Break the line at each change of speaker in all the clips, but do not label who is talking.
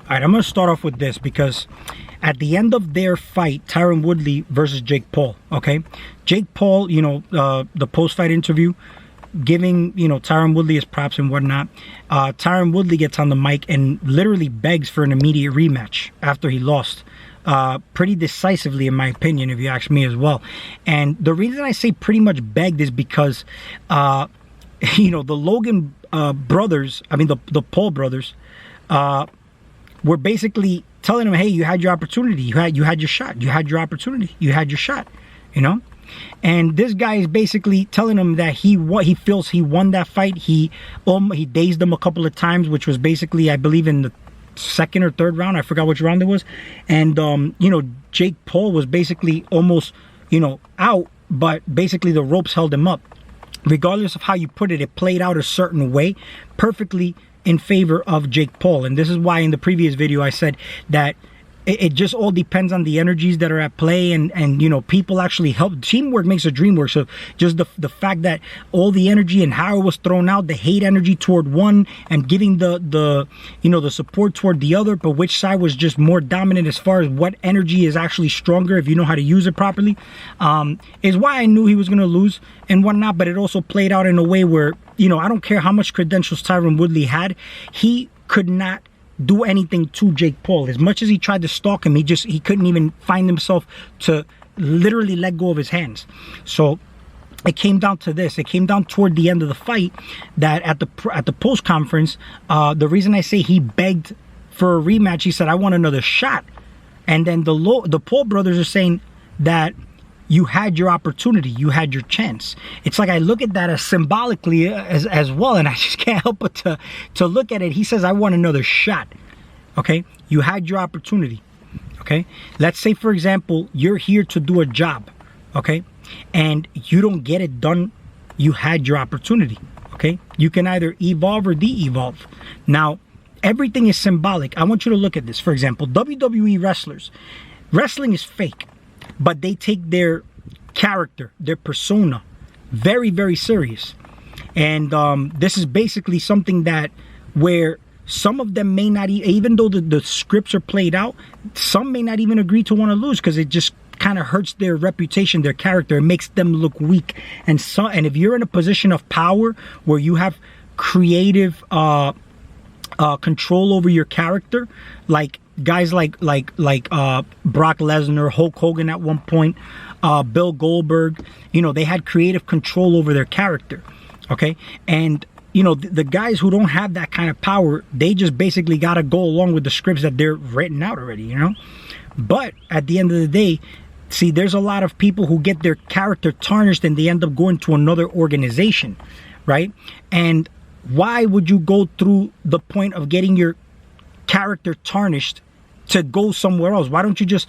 All right, I'm going to start off with this because at the end of their fight, Tyron Woodley versus Jake Paul, okay? Jake Paul, you know, the post-fight interview, giving, you know, Tyron Woodley his props and whatnot. Tyron Woodley gets on the mic and literally begs for an immediate rematch after he lost. Pretty decisively, in my opinion, if you ask me as well. And the reason I say pretty much begged is because, you know, the Logan brothers, I mean, the Paul brothers, were basically telling him, hey, you had your opportunity. You had your shot. You had your opportunity. You had your shot, you know? And this guy is basically telling him that he feels he won that fight. He dazed him a couple of times, which was basically, I believe, in the second or third round. I forgot which round it was. And, you know, Jake Paul was basically almost, you know, out, but basically the ropes held him up. Regardless of how you put it, it played out a certain way, perfectly in favor of Jake Paul. And this is why in the previous video I said that it just all depends on the energies that are at play, and you know, people actually help. Teamwork makes a dream work. So just the fact that all the energy and how it was thrown out, the hate energy toward one and giving the you know, the support toward the other, but which side was just more dominant as far as what energy is actually stronger if you know how to use it properly, is why I knew he was going to lose and whatnot. But it also played out in a way where, you know, I don't care how much credentials Tyron Woodley had, he could not do anything to Jake Paul. As much as he tried to stalk him, he couldn't even find himself to literally let go of his hands. So it came down to this. It came down toward the end of the fight that at the post conference, the reason I say he begged for a rematch, he said, I want another shot. And then the Paul brothers are saying that you had your opportunity, you had your chance. It's like I look at that as symbolically as well, and I just can't help but to look at it. He says, I want another shot, okay? You had your opportunity, okay? Let's say, for example, you're here to do a job, okay? And you don't get it done, you had your opportunity, okay? You can either evolve or de-evolve. Now, everything is symbolic. I want you to look at this. For example, WWE wrestlers. Wrestling is fake, but they take their character, their persona, very, very serious. And this is basically something that where some of them may not, even though the scripts are played out, some may not even agree to want to lose because it just kind of hurts their reputation, their character. It makes them look weak. And if you're in a position of power where you have creative control over your character, like guys like Brock Lesnar, Hulk Hogan at one point, Bill Goldberg, you know, they had creative control over their character, okay? And, you know, the guys who don't have that kind of power, they just basically got to go along with the scripts that they're written out already, you know? But at the end of the day, see, there's a lot of people who get their character tarnished and they end up going to another organization, right? And why would you go through the point of getting your character tarnished to go somewhere else? Why don't you just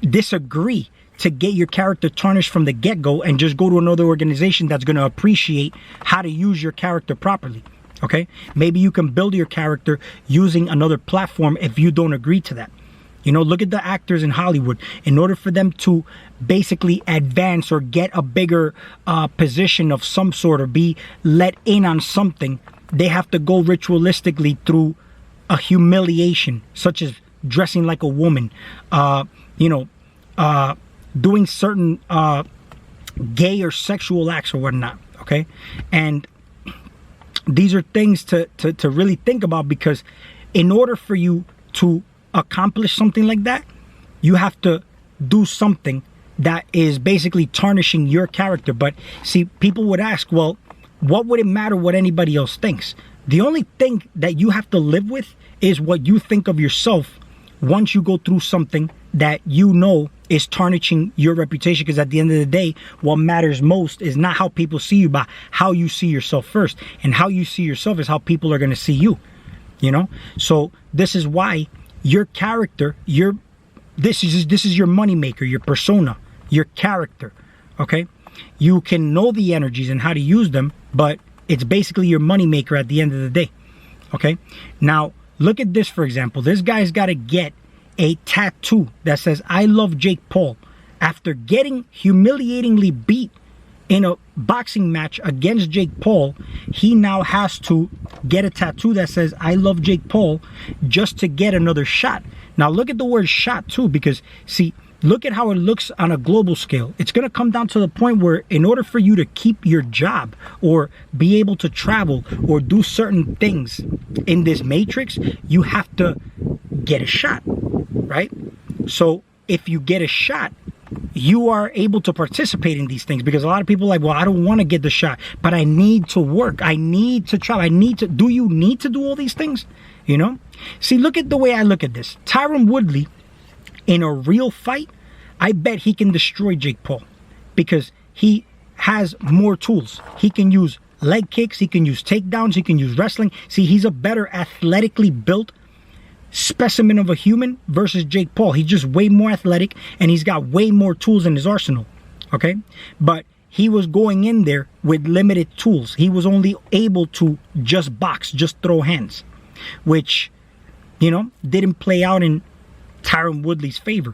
disagree to get your character tarnished from the get-go and just go to another organization that's going to appreciate how to use your character properly, okay? Maybe you can build your character using another platform if you don't agree to that. You know, look at the actors in Hollywood. In order for them to basically advance or get a bigger position of some sort or be let in on something, they have to go ritualistically through a humiliation, such as dressing like a woman, you know, doing certain gay or sexual acts or whatnot, okay? And these are things to really think about, because in order for you to accomplish something like that, you have to do something that is basically tarnishing your character. But see, people would ask, well, what would it matter what anybody else thinks? The only thing that you have to live with is what you think of yourself once you go through something that you know is tarnishing your reputation. Because at the end of the day, what matters most is not how people see you, but how you see yourself first. And how you see yourself is how people are going to see you, you know? So this is why your character, this is your moneymaker, your persona, your character, okay? You can know the energies and how to use them, but it's basically your moneymaker at the end of the day, okay? Now, look at this, for example. This guy's got to get a tattoo that says, I love Jake Paul, after getting humiliatingly beat in a boxing match against Jake Paul, he now has to get a tattoo that says, I love Jake Paul, just to get another shot. Now look at the word shot too, because see, look at how it looks on a global scale. It's going to come down to the point where in order for you to keep your job or be able to travel or do certain things in this matrix, you have to get a shot, right? So if you get a shot, you are able to participate in these things, because a lot of people are like, well, I don't want to get the shot, but I need to work. I need to travel. I need to. Do you need to do all these things? You know? See, look at the way I look at this. Tyron Woodley, in a real fight, I bet he can destroy Jake Paul, because he has more tools. He can use leg kicks. He can use takedowns. He can use wrestling. See, he's a better athletically built specimen of a human versus Jake Paul. He's just way more athletic, and he's got way more tools in his arsenal. Okay? But he was going in there with limited tools. He was only able to just box, just throw hands, which, you know, didn't play out in Tyron Woodley's favor.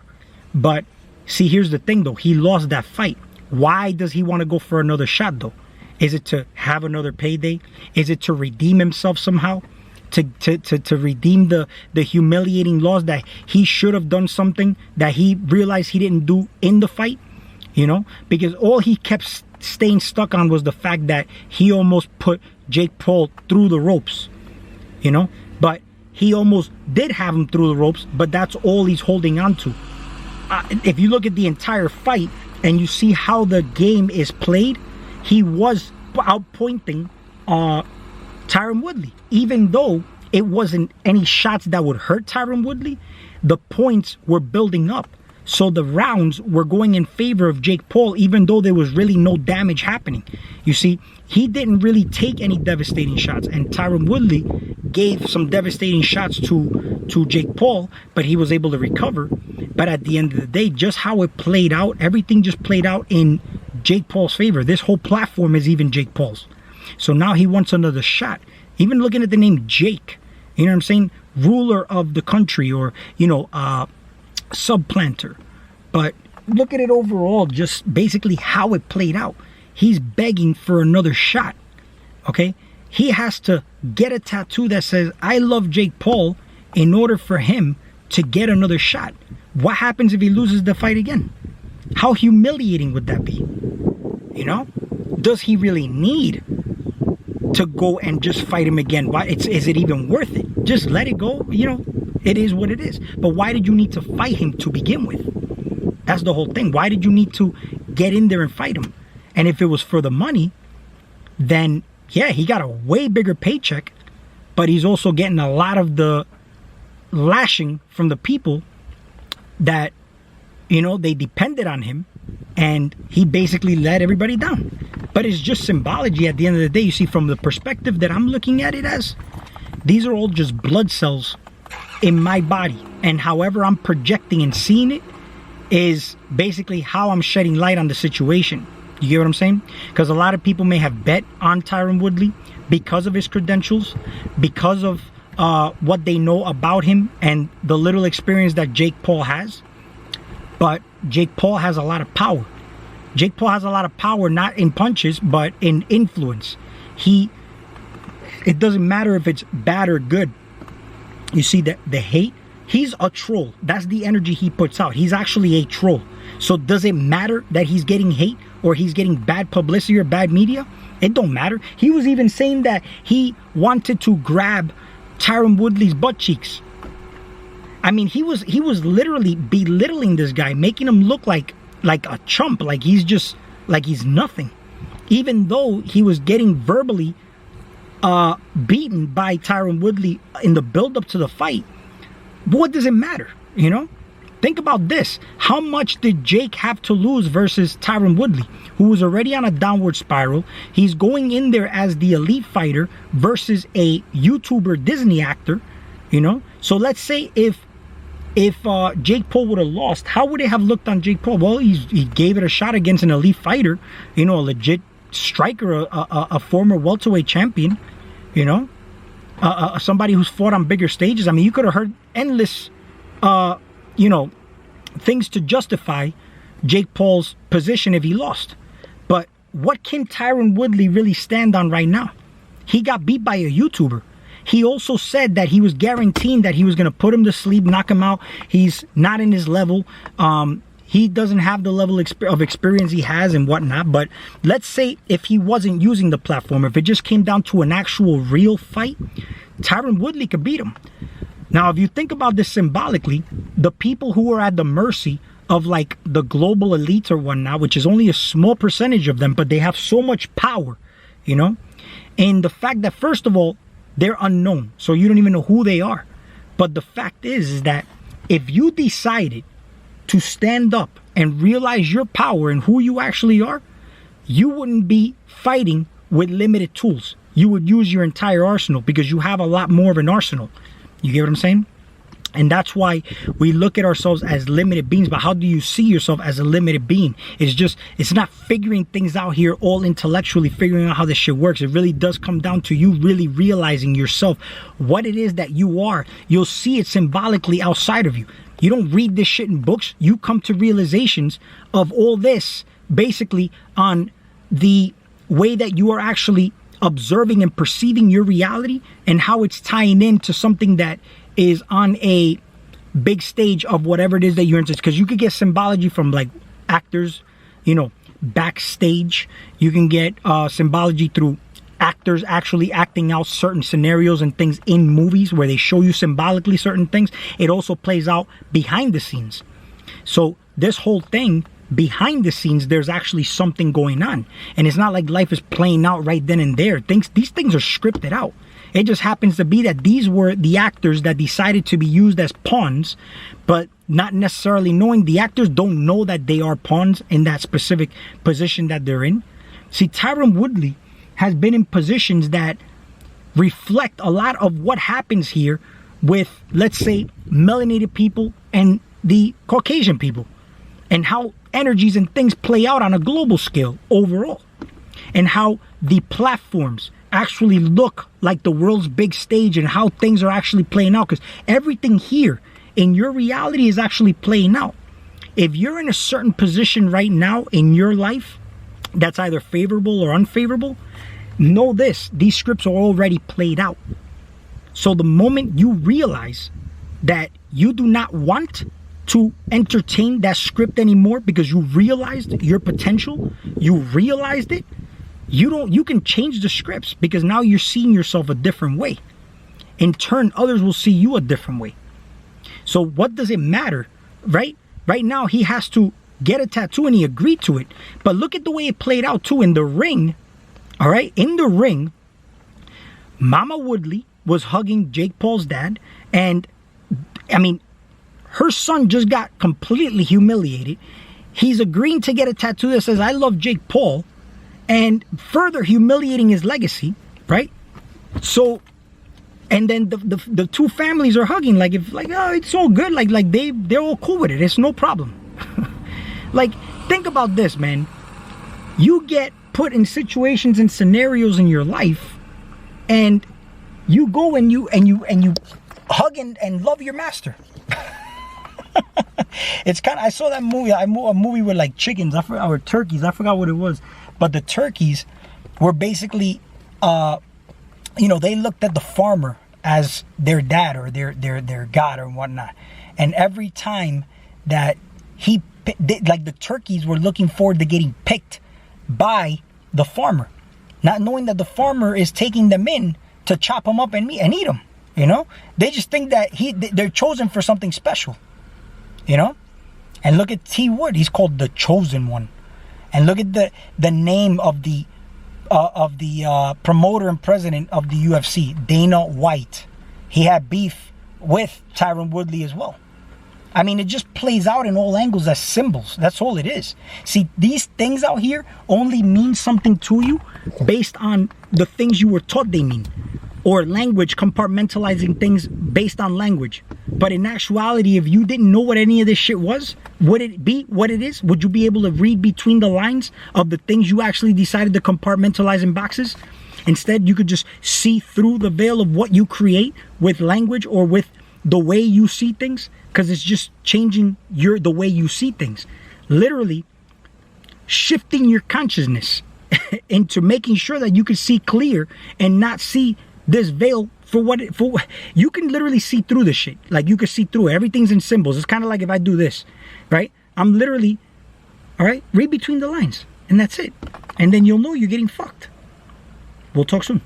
But see, here's the thing though. He lost that fight. Why does he want to go for another shot though? Is it to have another payday? Is it to redeem himself somehow? To redeem the humiliating loss that he should have done something that he realized he didn't do in the fight? You know, because all he kept staying stuck on was the fact that he almost put Jake Paul through the ropes, you know, but he almost did have him through the ropes, but that's all he's holding on to. If you look at the entire fight and you see how the game is played, he was outpointing Tyron Woodley. Even though it wasn't any shots that would hurt Tyron Woodley, the points were building up. So the rounds were going in favor of Jake Paul, even though there was really no damage happening. You see, he didn't really take any devastating shots, and Tyron Woodley gave some devastating shots to Jake Paul, but he was able to recover. But at the end of the day, just how it played out, everything just played out in Jake Paul's favor. This whole platform is even Jake Paul's. So now he wants another shot. Even looking at the name Jake, you know what I'm saying? Ruler of the country, or, you know, supplanter. But look at it overall, just basically how it played out. He's begging for another shot, okay? He has to get a tattoo that says, I love Jake Paul, in order for him to get another shot. What happens if he loses the fight again? How humiliating would that be? You know? Does he really need to go and just fight him again? Why? Is it even worth it? Just let it go. You know, it is what it is. But why did you need to fight him to begin with? That's the whole thing. Why did you need to get in there and fight him? And if it was for the money, then yeah, he got a way bigger paycheck, but he's also getting a lot of the lashing from the people that, you know, they depended on him, and he basically let everybody down. But it's just symbology at the end of the day. You see, from the perspective that I'm looking at it as, these are all just blood cells in my body, and however I'm projecting and seeing it is basically how I'm shedding light on the situation. You get what I'm saying? Because a lot of people may have bet on Tyron Woodley because of his credentials, because of what they know about him and the little experience that Jake Paul has. But Jake Paul has a lot of power. Jake Paul has a lot of power, not in punches, but in influence. It doesn't matter if it's bad or good. You see that the hate, he's a troll. That's the energy he puts out. He's actually a troll. So does it matter that he's getting hate or he's getting bad publicity or bad media? It don't matter. He was even saying that he wanted to grab Tyron Woodley's butt cheeks. I mean, he was literally belittling this guy, making him look like a chump, like he's nothing. Even though he was getting verbally beaten by Tyron Woodley in the build-up to the fight. But what does it matter, you know? Think about this. How much did Jake have to lose versus Tyron Woodley, who was already on a downward spiral? He's going in there as the elite fighter versus a YouTuber Disney actor, you know? So let's say if Jake Paul would have lost, how would it have looked on Jake Paul? Well, he gave it a shot against an elite fighter, you know, a legit striker, a former welterweight champion, you know? Somebody who's fought on bigger stages. I mean, you could have heard endless, you know, things to justify Jake Paul's position if he lost. But what can Tyron Woodley really stand on right now? He got beat by a YouTuber. He also said that he was guaranteeing that he was going to put him to sleep, knock him out. He's not in his level. He doesn't have the level of experience he has and whatnot. But let's say if he wasn't using the platform, if it just came down to an actual real fight, Tyron Woodley could beat him. Now, if you think about this symbolically, the people who are at the mercy of like the global elites or whatnot, which is only a small percentage of them, but they have so much power, you know? And the fact that, first of all, they're unknown, so you don't even know who they are. But the fact is that if you decided to stand up and realize your power and who you actually are, you wouldn't be fighting with limited tools. You would use your entire arsenal because you have a lot more of an arsenal. You get what I'm saying? And that's why we look at ourselves as limited beings. But how do you see yourself as a limited being? It's not figuring things out here all intellectually, figuring out how this shit works. It really does come down to you really realizing yourself, what it is that you are. You'll see it symbolically outside of you. You don't read this shit in books. You come to realizations of all this basically on the way that you are actually observing and perceiving your reality and how it's tying into something that is on a big stage of whatever it is that you're into. Because you could get symbology from like actors, you know, backstage. You can get symbology through actors actually acting out certain scenarios and things in movies where they show you symbolically certain things. It also plays out behind the scenes. So this whole thing, behind the scenes, there's actually something going on. And it's not like life is playing out right then and there. These things are scripted out. It just happens to be that these were the actors that decided to be used as pawns, but not necessarily knowing. The actors don't know that they are pawns in that specific position that they're in. See, Tyron Woodley has been in positions that reflect a lot of what happens here with, let's say, melanated people and the Caucasian people, and how energies and things play out on a global scale overall, and how the platforms actually look like the world's big stage and how things are actually playing out, because everything here in your reality is actually playing out. If you're in a certain position right now in your life that's either favorable or unfavorable, know this: these scripts are already played out. So the moment you realize that you do not want to entertain that script anymore because you realized your potential, you realized it, you can change the scripts, because now you're seeing yourself a different way. In turn, others will see you a different way. So what does it matter, right? Right now, he has to get a tattoo and he agreed to it. But look at the way it played out too in the ring. All right, in the ring, Mama Woodley was hugging Jake Paul's dad, and I mean, her son just got completely humiliated. He's agreeing to get a tattoo that says, "I love Jake Paul," and further humiliating his legacy, right? So, and then the two families are hugging like, if like, oh, it's all good, like they're all cool with it. It's no problem. Like, think about this, man. You get put in situations and scenarios in your life, and you go and you hug and love your master. It's kind of, I saw that movie, a movie with like chickens, or turkeys, I forgot what it was, but the turkeys were basically, you know, they looked at the farmer as their dad or their god or whatnot, and every time that like the turkeys were looking forward to getting picked by the farmer, not knowing that the farmer is taking them in to chop them up and eat them. You know, they just think that they're chosen for something special. You know, and look at T Wood. He's called the Chosen One. And look at the name of the promoter and president of the UFC, Dana White. He had beef with Tyron Woodley as well. I mean, it just plays out in all angles as symbols. That's all it is. See, these things out here only mean something to you based on the things you were taught they mean. Or language, compartmentalizing things based on language. But in actuality, if you didn't know what any of this shit was, would it be what it is? Would you be able to read between the lines of the things you actually decided to compartmentalize in boxes? Instead, you could just see through the veil of what you create with language or with the way you see things, because it's just changing the way you see things. Literally shifting your consciousness into making sure that you can see clear and not see this veil for what you can literally see through this shit. Like, you can see through it. Everything's in symbols. It's kind of like if I do this, right? I'm literally, all right, read between the lines, and that's it. And then you'll know you're getting fucked. We'll talk soon.